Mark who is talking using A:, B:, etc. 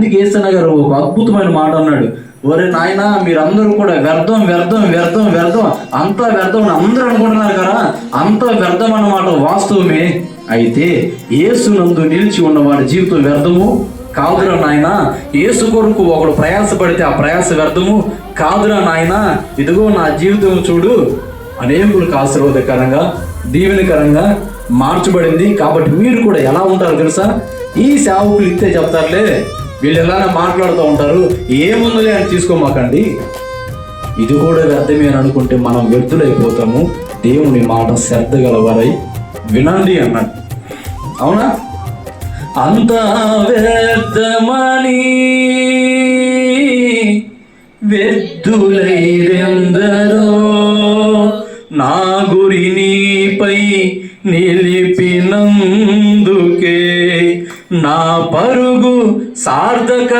A: అందుకే యేసయ్య గారు ఒక అద్భుతమైన మాట అన్నాడు, ఒరే నాయనా మీరందరూ కూడా వ్యర్థం వ్యర్థం వ్యర్థం వ్యర్థం అంతా వ్యర్థం అందరూ అనుకుంటున్నారు కదా, అంతా వ్యర్థం అన్నమాట వాస్తవమే. అయితే యేసునందు నిలిచి ఉన్న వాడి జీవితం వ్యర్థము కాదురా నాయన. యేసు కొరకు ఒకడు ప్రయాసపడితే ఆ ప్రయాస వ్యర్థము కాదురా నాయన. ఇదిగో నా జీవితం చూడు అనేకులకు ఆశీర్వాదకరంగా దీవెనకరంగా మార్చబడింది. కాబట్టి మీరు కూడా ఎలా ఉంటారు తెలుసా? ఈ సేవకులు ఇస్తే చెప్తారులే, వీళ్ళు ఎలానే మాట్లాడుతూ ఉంటారు, ఏముందిలే అని తీసుకోమాకండి. ఇది కూడా వ్యర్థమే అని అనుకుంటే మనం వ్యర్థులైపోతాము. దేవుని మాట శ్రద్ధ గలవారై వినండి అన్నాడు. అవునా? అంత వ్యర్థమని వ్యర్థులైరెందరో, నా గురి నీపై నిలిపినందుకే నా పరుగు సార్థక